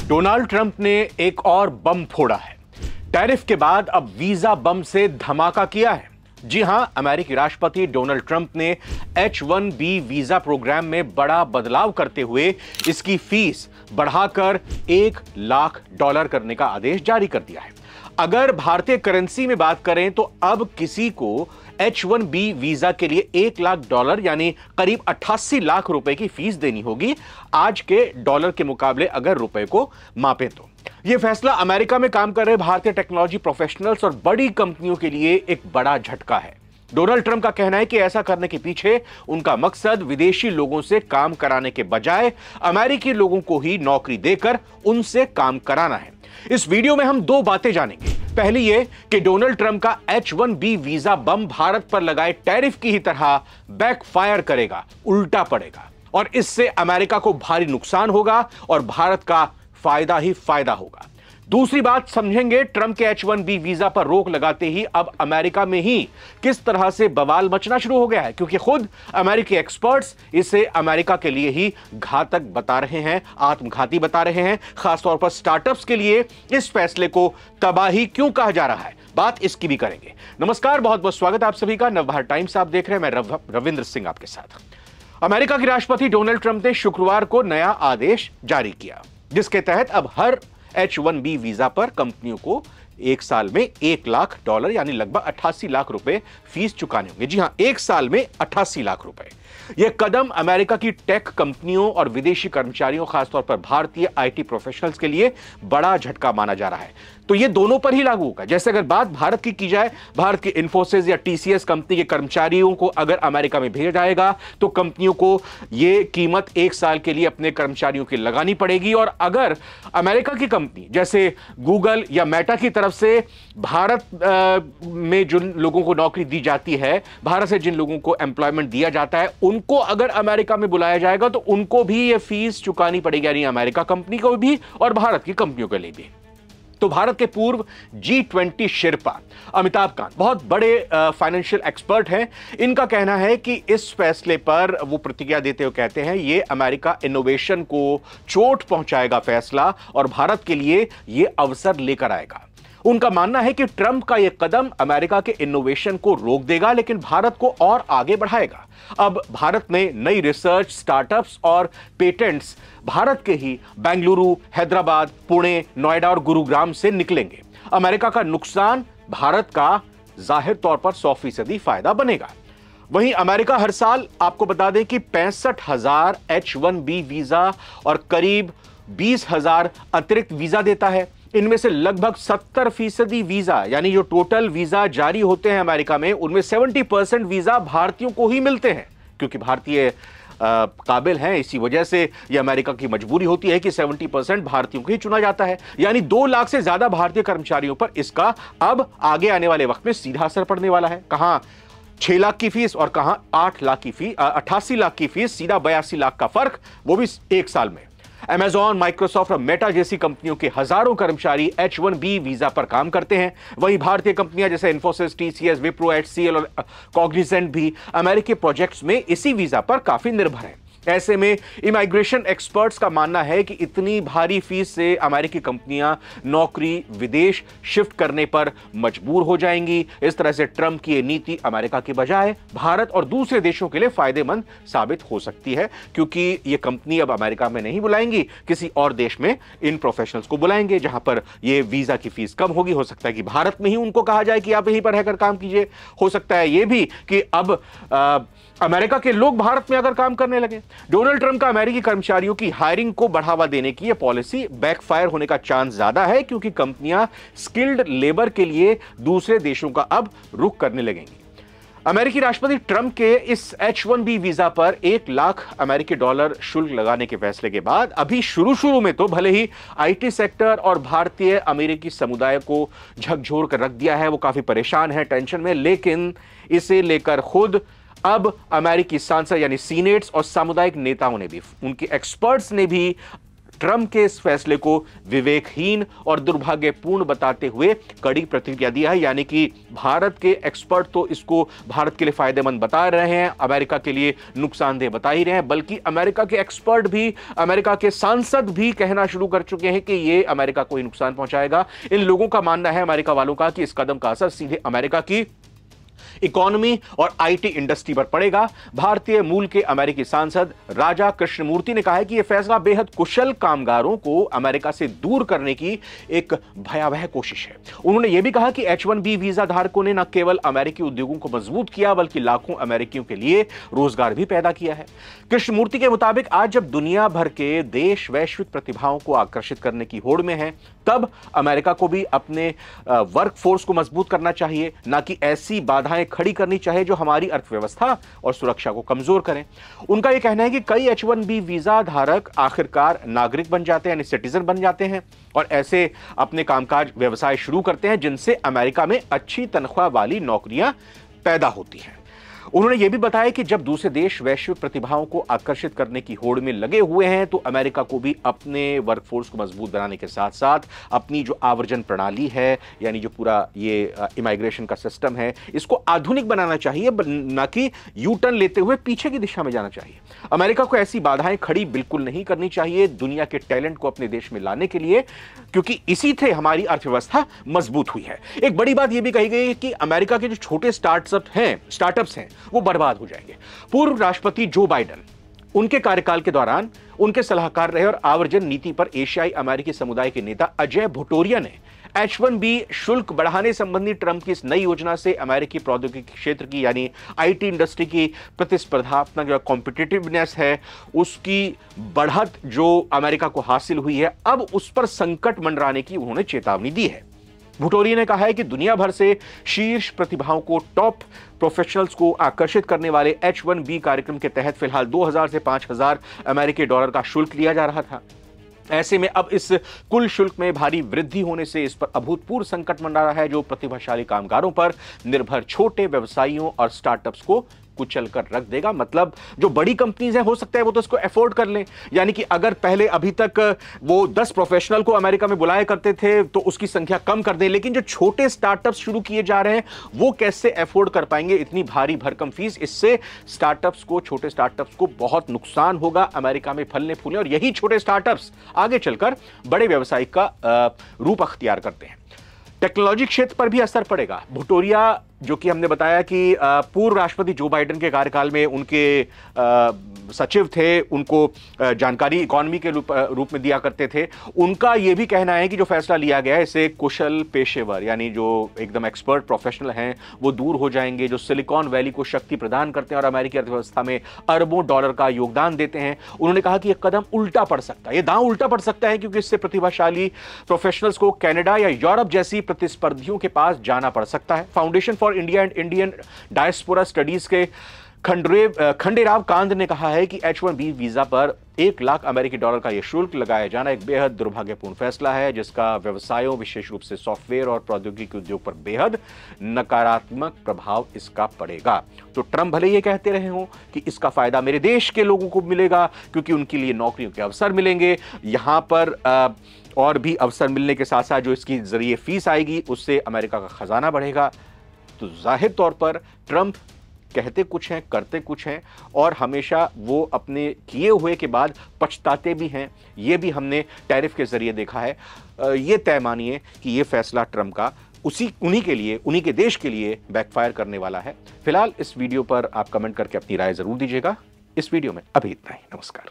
Donald Trump ने एक और बम फोड़ा है। टैरिफ के बाद अब वीजा बम से धमाका किया है। जी हां, अमेरिकी राष्ट्रपति डोनाल्ड ट्रंप ने H-1B वीजा प्रोग्राम में बड़ा बदलाव करते हुए इसकी फीस बढ़ाकर $1,00,000 करने का आदेश जारी कर दिया है। अगर भारतीय करेंसी में बात करें तो अब किसी को H-1B वीजा के लिए $1,00,000 यानी करीब 88 लाख रुपए की फीस देनी होगी, आज के डॉलर के मुकाबले अगर रुपए को मापें तो। यह फैसला अमेरिका में काम कर रहे भारतीय टेक्नोलॉजी प्रोफेशनल्स और बड़ी कंपनियों के लिए एक बड़ा झटका है। डोनाल्ड ट्रंप का कहना है कि ऐसा करने के पीछे उनका मकसद विदेशी लोगों से काम कराने के बजाय अमेरिकी लोगों को ही नौकरी देकर उनसे काम कराना है। इस वीडियो में हम दो बातें जानेंगे। पहली यह कि डोनाल्ड ट्रंप का H-1B वीजा बम भारत पर लगाए टैरिफ की ही तरह बैकफायर करेगा, उल्टा पड़ेगा और इससे अमेरिका को भारी नुकसान होगा और भारत का फायदा ही फायदा होगा। दूसरी बात समझेंगे, ट्रंप के H-1B वीजा पर रोक लगाते ही अब अमेरिका में ही किस तरह से बवाल मचना शुरू हो गया है, क्योंकि खुद अमेरिकी एक्सपर्ट्स इसे अमेरिका के लिए ही घातक बता रहे हैं, आत्मघाती बता रहे हैं। खासतौर पर स्टार्टअप्स के लिए इस फैसले को तबाही क्यों कहा जा रहा है, बात इसकी भी करेंगे। नमस्कार, बहुत बहुत स्वागत आप सभी का। नवभारत टाइम्स आप देख रहे हैं, मैं रविंद्र सिंह आपके साथ। अमेरिका के राष्ट्रपति डोनाल्ड ट्रंप ने शुक्रवार को नया आदेश जारी किया, जिसके तहत अब हर H-1B वीजा पर कंपनियों को एक साल में $1,00,000 यानी लगभग 88 लाख रुपए फीस चुकाने होंगे। जी हां, एक साल में 88 लाख रुपए। यह कदम अमेरिका की टेक कंपनियों और विदेशी कर्मचारियों, खासतौर पर भारतीय IT प्रोफेशनल्स के लिए बड़ा झटका माना जा रहा है। तो यह दोनों पर ही लागू होगा। जैसे अगर बात भारत की जाए, भारत की इंफोसिस या TCS कंपनी के कर्मचारियों को अगर अमेरिका में भेजा जाएगा तो कंपनियों को यह कीमत एक साल के लिए अपने कर्मचारियों की लगानी पड़ेगी। और अगर अमेरिका की कंपनी जैसे गूगल या मेटा की तरफ से भारत में जिन लोगों को नौकरी दी जाती है, भारत से जिन लोगों को एम्प्लॉयमेंट दिया जाता है, उनको अगर अमेरिका में बुलाया जाएगा तो उनको भी यह फीस चुकानी पड़ेगी, यानी अमेरिका कंपनी को भी और भारत की कंपनियों के लिए भी। तो भारत के पूर्व G20 शेर्पा अमिताभ कांत बहुत बड़े फाइनेंशियल एक्सपर्ट हैं। इनका कहना है कि इस फैसले पर वो प्रतिक्रिया देते हुए कहते हैं ये अमेरिका इनोवेशन को चोट पहुंचाएगा फैसला और भारत के लिए ये अवसर लेकर आएगा। उनका मानना है कि ट्रंप का यह कदम अमेरिका के इनोवेशन को रोक देगा, लेकिन भारत को और आगे बढ़ाएगा। अब भारत में नई रिसर्च, स्टार्टअप्स और पेटेंट्स भारत के ही बेंगलुरु, हैदराबाद, पुणे, नोएडा और गुरुग्राम से निकलेंगे। अमेरिका का नुकसान भारत का जाहिर तौर पर 100% फायदा बनेगा। वहीं अमेरिका हर साल आपको बता दें कि 65,000 H-1B वीजा और करीब 20,000 अतिरिक्त वीजा देता है। इनमें से लगभग 70% वीजा, यानी जो टोटल वीजा जारी होते हैं अमेरिका में, उनमें 70% वीजा भारतीयों को ही मिलते हैं, क्योंकि भारतीय काबिल हैं। इसी वजह से यह अमेरिका की मजबूरी होती है कि 70% भारतीयों को ही चुना जाता है। यानी 2 लाख से ज्यादा भारतीय कर्मचारियों पर इसका अब आगे आने वाले वक्त में सीधा असर पड़ने वाला है। कहां 6 लाख की फीस और कहां 8 लाख की फीस, 88 लाख की फीस, सीधा 82 लाख का फर्क, वो भी एक साल में। अमेज़न, माइक्रोसॉफ्ट और मेटा जैसी कंपनियों के हजारों कर्मचारी H-1B वीजा पर काम करते हैं। वहीं भारतीय कंपनियां जैसे इंफोसिस, TCS, विप्रो, HCL और कॉग्निजेंट भी अमेरिकी प्रोजेक्ट्स में इसी वीजा पर काफी निर्भर हैं। ऐसे में इमिग्रेशन एक्सपर्ट्स का मानना है कि इतनी भारी फीस से अमेरिकी कंपनियां नौकरी विदेश शिफ्ट करने पर मजबूर हो जाएंगी। इस तरह से ट्रंप की यह नीति अमेरिका के बजाय भारत और दूसरे देशों के लिए फायदेमंद साबित हो सकती है, क्योंकि ये कंपनी अब अमेरिका में नहीं बुलाएंगी, किसी और देश में इन प्रोफेशनल्स को बुलाएंगे जहां पर यह वीजा की फीस कम होगी। हो सकता है कि भारत में ही उनको कहा जाए कि आप यहीं पर रहकर काम कीजिए। हो सकता है यह भी कि अब अमेरिका के लोग भारत में अगर काम करने लगे। डोनाल्ड ट्रंप का अमेरिकी कर्मचारियों की हायरिंग को बढ़ावा देने की यह पॉलिसी बैकफायर होने का चांस ज्यादा है, क्योंकि कंपनियां स्किल्ड लेबर के लिए दूसरे देशों का अब रुख करने लगेंगी। अमेरिकी राष्ट्रपति ट्रंप के इस H-1B वीजा पर $1,00,000 शुल्क लगाने के फैसले के बाद अभी शुरू में तो भले ही IT सेक्टर और भारतीय अमेरिकी समुदाय को झकझोर कर रख दिया है, वो काफी परेशान है, टेंशन में, लेकिन इसे लेकर खुद अब अमेरिकी सांसद यानी सीनेट्स और सामुदायिक नेताओं ने भी, उनके एक्सपर्ट्स ने भी ट्रंप के इस फैसले को विवेकहीन और दुर्भाग्यपूर्ण बताते हुए कड़ी प्रतिक्रिया दिया है। यानी कि भारत के एक्सपर्ट तो इसको भारत के लिए फायदेमंद बता रहे हैं, अमेरिका के लिए नुकसानदेह बता ही रहे हैं, बल्कि अमेरिका के एक्सपर्ट भी, अमेरिका के सांसद भी कहना शुरू कर चुके हैं कि यह अमेरिका को ही नुकसान पहुंचाएगा। इन लोगों का मानना है, अमेरिका वालों का, कि इस कदम का असर सीधे अमेरिका की इकोनॉमी और आईटी इंडस्ट्री पर पड़ेगा। भारतीय मूल के अमेरिकी सांसद राजा कृष्णमूर्ति ने कहा है कि यह फैसला बेहद कुशल कामगारों को अमेरिका से दूर करने की एक भयावह कोशिश है। उन्होंने यह भी कहा कि H-1B वीजा धारकों ने न केवल अमेरिकी उद्योगों को मजबूत किया, बल्कि लाखों अमेरिकियों के लिए रोजगार भी पैदा किया है। कृष्णमूर्ति के मुताबिक आज जब दुनिया भर के देश वैश्विक प्रतिभाओं को आकर्षित करने की होड़ में हैं, तब अमेरिका को भी अपने वर्कफोर्स को मजबूत करना चाहिए, ना कि ऐसी बाधाएं खड़ी करनी चाहिए जो हमारी अर्थव्यवस्था और सुरक्षा को कमजोर करें। उनका यह कहना है कि कई H-1B वीजा धारक आखिरकार नागरिक बन जाते हैं, यानी सिटीजन बन जाते हैं, और ऐसे अपने कामकाज व्यवसाय शुरू करते हैं जिनसे अमेरिका में अच्छी तनख्वाह वाली नौकरियां पैदा होती हैं। उन्होंने यह भी बताया कि जब दूसरे देश वैश्विक प्रतिभाओं को आकर्षित करने की होड़ में लगे हुए हैं, तो अमेरिका को भी अपने वर्कफोर्स को मजबूत बनाने के साथ साथ अपनी जो आवर्जन प्रणाली है, यानी जो पूरा ये इमिग्रेशन का सिस्टम है, इसको आधुनिक बनाना चाहिए, न कि यू टर्न लेते हुए पीछे की दिशा में जाना चाहिए। अमेरिका को ऐसी बाधाएं खड़ी बिल्कुल नहीं करनी चाहिए दुनिया के टैलेंट को अपने देश में लाने के लिए, क्योंकि इसी से हमारी अर्थव्यवस्था मजबूत हुई है। एक बड़ी बात यह भी कही गई है कि अमेरिका के जो छोटे स्टार्टअप्स हैं वो बर्बाद हो जाएंगे। पूर्व राष्ट्रपति जो बाइडेन, उनके कार्यकाल के दौरान उनके सलाहकार रहे और आवर्जन नीति पर एशियाई अमेरिकी समुदाय के नेता अजय भुटोरिया ने H-1B शुल्क बढ़ाने संबंधी ट्रंप की इस नई योजना से अमेरिकी प्रौद्योगिकी क्षेत्र की, यानी आईटी इंडस्ट्री की प्रतिस्पर्धात्मक जो कॉम्पिटिटिवनेस है, उसकी बढ़त जो अमेरिका को हासिल हुई है, अब उस पर संकट मंडराने की उन्होंने चेतावनी दी है। भुटोरिया ने कहा है कि दुनिया भर से शीर्ष प्रतिभाओं को, टॉप प्रोफेशनल्स को आकर्षित करने वाले H-1B कार्यक्रम के तहत फिलहाल 2000 से 5000 अमेरिकी डॉलर का शुल्क लिया जा रहा था। ऐसे में अब इस कुल शुल्क में भारी वृद्धि होने से इस पर अभूतपूर्व संकट मंडरा रहा है, जो प्रतिभाशाली कामगारों पर निर्भर छोटे व्यवसायियों और स्टार्टअप्स को कुचल कर रख देगा। मतलब जो बड़ी कंपनीज हैं, हो सकता है वो तो इसको अफोर्ड कर लें, यानी कि अगर पहले अभी तक वो 10 प्रोफेशनल को अमेरिका में बुलाया करते थे तो उसकी संख्या कम कर दें, लेकिन जो छोटे स्टार्टअप्स शुरू किए जा रहे हैं वो कैसे अफोर्ड कर पाएंगे इतनी भारी भरकम फीस। इससे छोटे स्टार्टअप्स को बहुत नुकसान होगा अमेरिका में फलने फूलने, और यही छोटे स्टार्टअप्स आगे चलकर बड़े व्यवसाय का रूप अख्तियार करते हैं। टेक्नोलॉजी क्षेत्र पर भी असर पड़ेगा। भुटोरिया, जो कि हमने बताया कि पूर्व राष्ट्रपति जो बाइडेन के कार्यकाल में उनके सचिव थे, उनको जानकारी इकोनॉमी के रूप में दिया करते थे, उनका यह भी कहना है कि जो फैसला लिया गया है, इसे कुशल पेशेवर, यानी जो एकदम एक्सपर्ट प्रोफेशनल हैं, वो दूर हो जाएंगे, जो सिलिकॉन वैली को शक्ति प्रदान करते हैं और अमेरिकी अर्थव्यवस्था में अरबों डॉलर का योगदान देते हैं। उन्होंने कहा कि यह कदम उल्टा पड़ सकता है, यह दांव उल्टा पड़ सकता है, क्योंकि इससे प्रतिभाशाली प्रोफेशनल्स को कनाडा या यूरोप जैसी प्रतिस्पर्धियों के पास जाना पड़ सकता है। Foundation for India and Indian diaspora studies के खंडेराव कांत ने कहा है कि H-1B वीजा पर 1 लाख अमेरिकी डॉलर का यह शुल्क लगाया जाना एक बेहद दुर्भाग्यपूर्ण फैसला है, जिसका व्यवसायों, विशेष रूप से सॉफ्टवेयर और प्रौद्योगिकी उद्योग पर बेहद नकारात्मक प्रभाव इसका पड़ेगा। तो ट्रंप भले ये कहते रहे हों कि इसका फायदा मेरे देश के लोगों को मिलेगा, क्योंकि उनके लिए नौकरियों के अवसर मिलेंगे, यहां पर और भी अवसर मिलने के साथ साथ जो इसकी जरिए फीस आएगी उससे अमेरिका का खजाना बढ़ेगा। तो जाहिर तौर पर ट्रंप कहते कुछ हैं, करते कुछ हैं, और हमेशा वो अपने किए हुए के बाद पछताते भी हैं। ये भी हमने टैरिफ के जरिए देखा है। ये तय मानिए कि ये फैसला ट्रंप का उन्हीं के लिए, उन्हीं के देश के लिए बैकफायर करने वाला है। फिलहाल इस वीडियो पर आप कमेंट करके अपनी राय जरूर दीजिएगा। इस वीडियो में अभी इतना ही। नमस्कार।